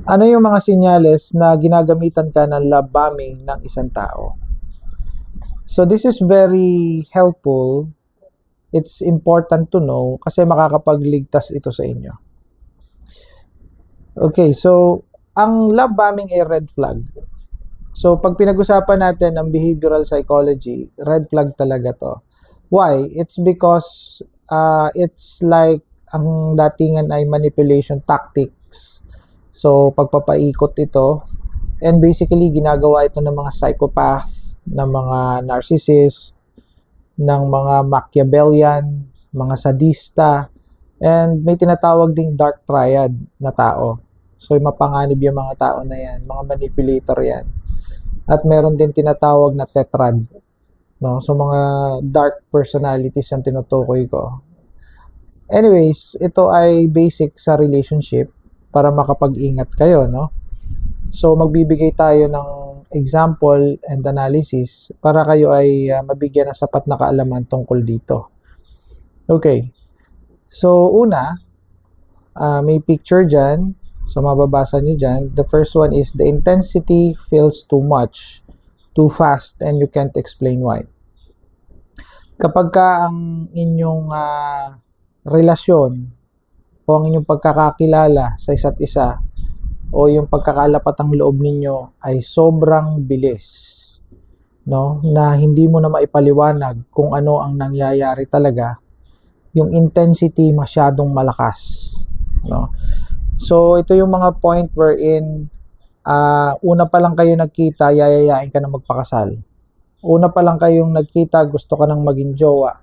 Ano yung mga senyales na ginagamitan ka ng love bombing ng isang tao? So this is very helpful. It's important to know kasi makakapagligtas ito sa inyo. Okay, so ang love bombing ay red flag. So pag pinag-usapan natin ang behavioral psychology, red flag talaga to. Why? It's because it's like ang datingan ay manipulation tactics. So pagpapaikot ito, and basically ginagawa ito ng mga psychopath, ng mga narcissist, ng mga Machiavellian, mga sadista, and may tinatawag ding dark triad na tao. So mapanganib yung mga tao na yan, mga manipulator yan. At meron din tinatawag na tetrad. No? So mga dark personalities ang tinutukoy ko. Anyways, ito ay basic sa relationship para makapag-ingat kayo, no? So magbibigay tayo ng example and analysis para kayo ay mabigyan ng sapat na kaalaman tungkol dito. Okay. So una, may picture dyan. So mababasa nyo dyan. The first one is the intensity feels too much, too fast, and you can't explain why. Kapag ka ang inyong relasyon o ang inyong pagkakakilala sa isa't isa o yung pagkakalapat ng loob ninyo ay sobrang bilis, no? Na hindi mo na maipaliwanag kung ano ang nangyayari talaga, yung intensity masyadong malakas, no? So ito yung mga point wherein una pa lang kayo nagkita, yayayain ka na magpakasal. Una pa lang kayong nagkita, gusto ka nang maging jowa.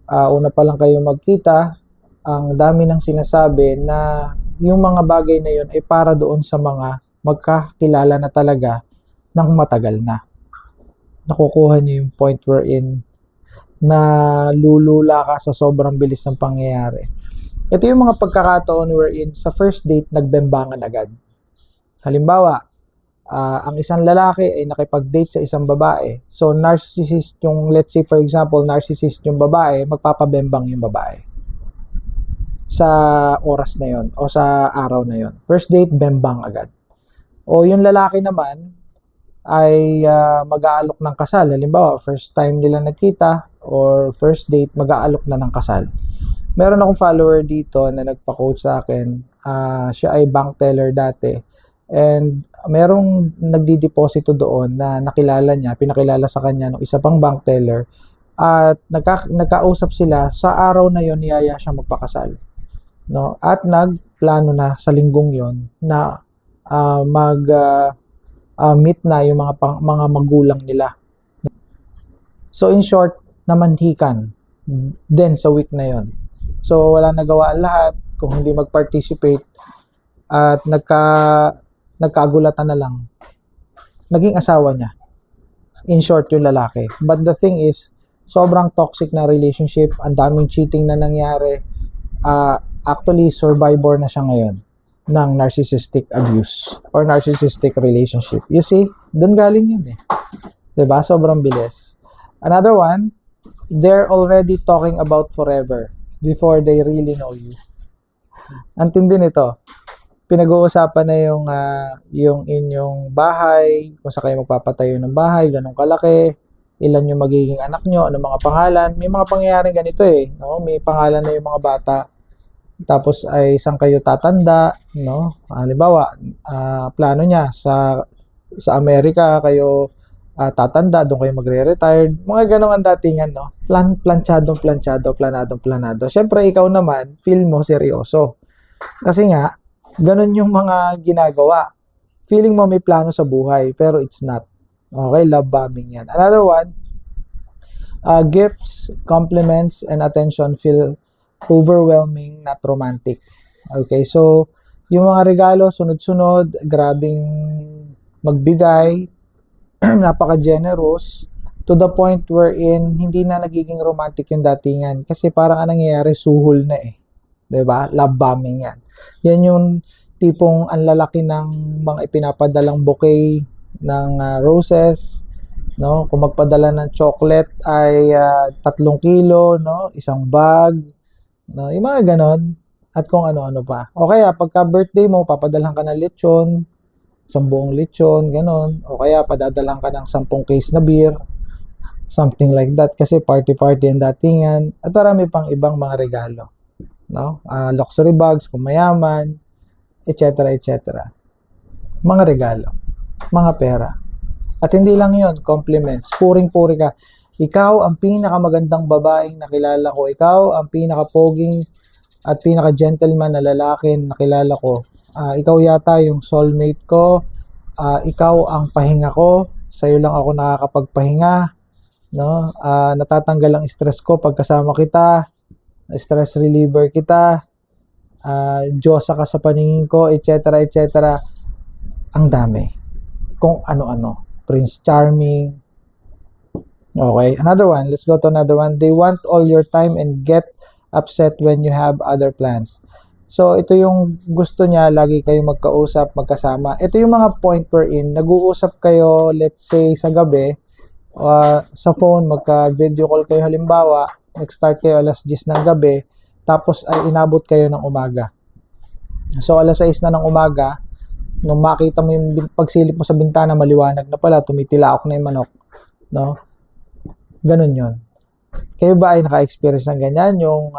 Una pa lang kayong magkita, ang dami ng sinasabi na yung mga bagay na yun ay para doon sa mga magkakilala na talaga ng matagal na. Nakukuha niyo yung point wherein na lulula ka sa sobrang bilis ng pangyayari. Ito yung mga pagkakataon wherein sa first date nagbembangan agad. Halimbawa, ang isang lalaki ay nakipag-date sa isang babae. So, narcissist yung, let's say for example, narcissist yung babae, magpapabembang yung babae sa oras na yon o sa araw na yon. First date, bembang agad. O yung lalaki naman ay mag-aalok ng kasal. Halimbawa, first time nila nakita or first date, mag-aalok na ng kasal. Meron akong follower dito na nagpa-quote sa akin. Siya ay bank teller dati. And merong nagdideposito doon na nakilala niya, pinakilala sa kanya ng isa pang bank teller. At nagkausap sila sa araw na yon, niyaya siya magpakasal. No? At nagplano na sa linggong yon na meet na yung mga magulang nila. So in short, namanhikan din sa week na yon. So wala nagawa lahat kung hindi mag-participate at nagkagulatan na lang. Naging asawa niya. In short, yung lalaki. But the thing is, sobrang toxic na relationship, ang daming cheating na nangyari. Actually, survivor na siya ngayon ng narcissistic abuse or narcissistic relationship. You see, doon galing yun eh. Diba? Sobrang bilis. Another one, they're already talking about forever before they really know you. Antindi nito. Pinag-uusapan na yung inyong bahay, kung sa kayo magpapatayo ng bahay, ganun kalaki, ilan yung magiging anak nyo, ano mga pangalan. May mga pangyayaring ganito eh, no? May pangalan na yung mga bata. Tapos ay isang kayo tatanda, no? Halimbawa, plano niya sa Amerika kayo tatanda, doon kayo magre-retired. Mga ganun ang datingan, no? Planchado. Syempre ikaw naman, feel mo seryoso. Kasi nga, ganun yung mga ginagawa. Feeling mo may plano sa buhay, pero it's not. Okay, love bombing yan. Another one, gifts, compliments, and attention feel overwhelming, not romantic. Okay, so yung mga regalo, sunod-sunod, grabing magbigay, napaka-generous, to the point wherein hindi na nagiging romantic yung datingan. Kasi parang anong nangyayari, suhol na eh. 'Di ba? Love bombing yan. Yan yung tipong ang lalaki ng mga ipinapadalang bouquet ng roses, no? Kung magpadala ng chocolate ay 3 kilo, no? Isang bag, no? Yung mga ganon. at kung ano-ano pa. O kaya, pagka birthday mo, papadalhan ka ng lechon, 10 lechon, ganon. O kaya, padadalhan ka ng 10 case na beer, something like that. Kasi party-party ang datingan. At marami pang ibang mga regalo. No? Luxury bags, kung mayaman, etc. etc. Mga regalo. Mga pera. At hindi lang yon, compliments. Puring-puri ka. Ikaw ang pinakamagandang babaeng nakilala ko. Ikaw ang pinakapoging at pinaka-gentleman na lalaki na nakilala ko. Ikaw yata yung soulmate ko. Ikaw ang pahinga ko. Sa'yo lang ako nakakapagpahinga. No? Natatanggal ang stress ko pagkasama kita. Stress reliever kita. Diyosa ka sa paningin ko, etc. etc. Ang dami. Kung ano-ano. Prince Charming. Okay, another one. Let's go to another one. They want all your time and get upset when you have other plans. So, ito yung gusto niya, lagi kayo magkausap, magkasama. Ito yung mga point wherein, nag-uusap kayo, let's say, sa gabi, sa phone, magka-video call kayo halimbawa, nag-start kayo alas 10 ng gabi, tapos ay inabot kayo ng umaga. So, alas 6 na ng umaga, nung makita mo yung pagsilip mo sa bintana, maliwanag na pala, tumitilaok na yung manok. No? Ganun yun. Kayo ba ay naka-experience ng ganyan? Yung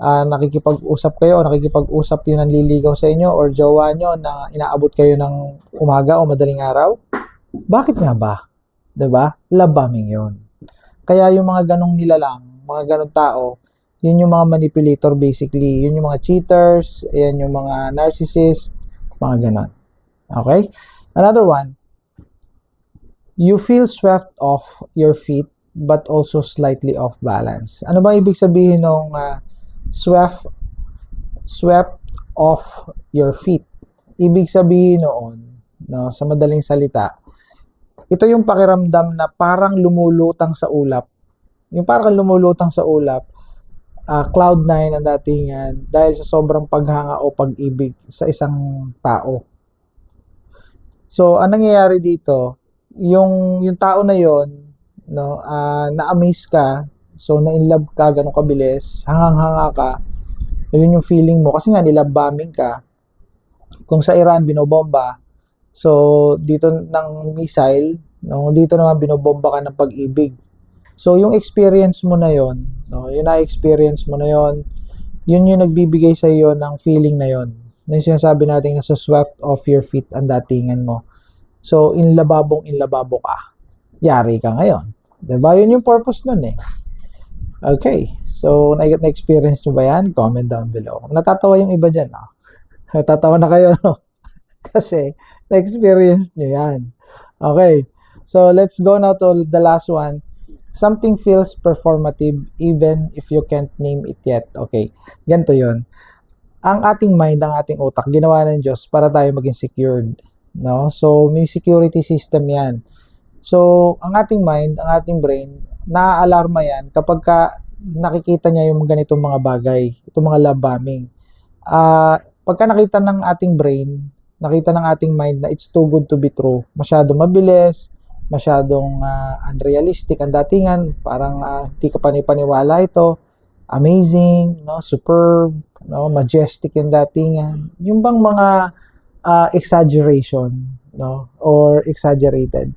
nakikipag-usap kayo o nakikipag-usap yung nanliligaw sa inyo or jowa nyo na inaabot kayo ng umaga o madaling araw? Bakit nga ba? 'Di ba? Love bombing yun. Kaya yung mga ganong nilalang, mga ganong tao, yun yung mga manipulator basically. Yun yung mga cheaters, yan yung mga narcissist, mga ganon. Okay? Another one, you feel swept off your feet but also slightly off balance. Ano ba ibig sabihin ng swept off your feet? Ibig sabihin noon, no, sa madaling salita, ito yung pakiramdam na parang lumulutang sa ulap. Yung parang lumulutang sa ulap, cloud9 ang datingan dahil sa sobrang paghanga o pag-ibig sa isang tao. So, anong nangyayari dito? Yung tao na yon, no, na-amaze ka, so na-inlove ka, ganun kabilis, hangang-hanga ka, so yun yung feeling mo, kasi nga nilove bombing ka. Kung sa Iran, binobomba, so dito ng missile, no, dito naman binobomba ka ng pag-ibig. So yung experience mo na yon, no, yung na-experience mo na yon, yun yung nagbibigay sa iyo ng feeling na yon. Yung sinasabi natin na sa swept off your feet ang datingan mo. So inlababo ka. Yari ka ngayon. Diba? Yun yung purpose nun eh. Okay. So, na-experience nyo ba yan? Comment down below. Natatawa yung iba dyan, no? Natatawa na kayo, no? Kasi, na-experience nyo yan. Okay. So, let's go now to the last one. Something feels performative even if you can't name it yet. Okay. Ganito yun. Ang ating mind, ang ating utak, ginawa ng Diyos para tayo maging secured. No? So, may security system yan. So, ang ating mind, ang ating brain, naaalarma yan kapag nakikita niya yung ganitong mga bagay, itong mga love bombing. Pagka nakita ng ating brain, nakita ng ating mind na it's too good to be true, masyadong mabilis, masyadong unrealistic ang datingan, parang hindi ka panipaniwala ito, amazing, no, superb, no, majestic yung datingan. Yung bang mga exaggeration, no, or exaggerated.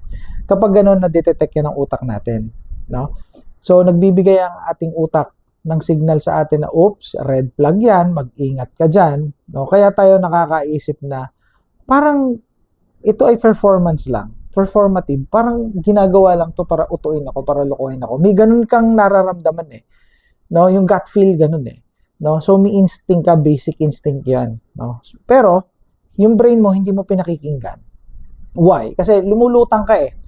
Kapag ganun, na-detect yan ng utak natin, no? So, nagbibigay ang ating utak ng signal sa atin na, oops, red flag yan, mag-ingat ka dyan, no? Kaya tayo nakakaisip na, parang, ito ay performance lang, performative, parang ginagawa lang to para utuin ako, para lokohin ako. May ganun kang nararamdaman eh, no? Yung gut feel, ganun eh, no? So, may instinct ka, basic instinct yan, no? Pero, yung brain mo, hindi mo pinakikinggan. Why? Kasi lumulutang ka eh.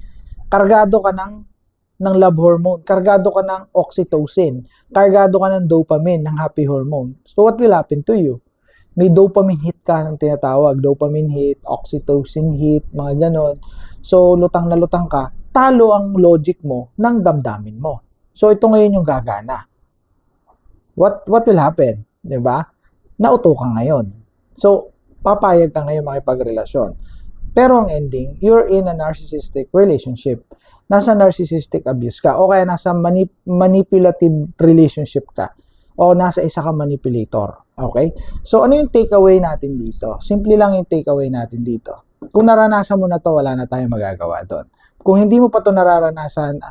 Kargado ka ng love hormone, kargado ka ng oxytocin, kargado ka ng dopamine, ng happy hormone. So what will happen to you? May dopamine hit ka ng tinatawag, dopamine hit, oxytocin hit, mga ganon. So lutang na lutang ka, talo ang logic mo ng damdamin mo. So ito ngayon yung gagana. What will happen? 'Di ba? Nauto ka ngayon. So papayag ka ngayon makipagrelasyon. Pero ang ending, you're in a narcissistic relationship. Nasa narcissistic abuse ka. O kaya nasa manipulative relationship ka. O nasa isa ka manipulator. Okay? So, ano yung takeaway natin dito? Simple lang yung takeaway natin dito. Kung naranasan mo na to, wala na tayong magagawa doon. Kung hindi mo pa to nararanasan,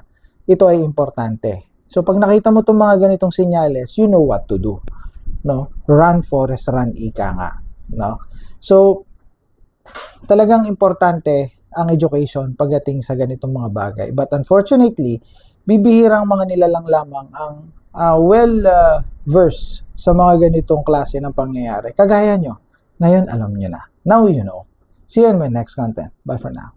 ito ay importante. So, pag nakita mo itong mga ganitong senyales, you know what to do. No? Run, Forest, run, ika nga. No? So, talagang importante ang education pagdating sa ganitong mga bagay. But unfortunately, bibihirang mga nilalang lamang ang well-versed sa mga ganitong klase ng pangyayari. Kagaya nyo. Ngayon, alam nyo na. Now you know. See you in my next content. Bye for now.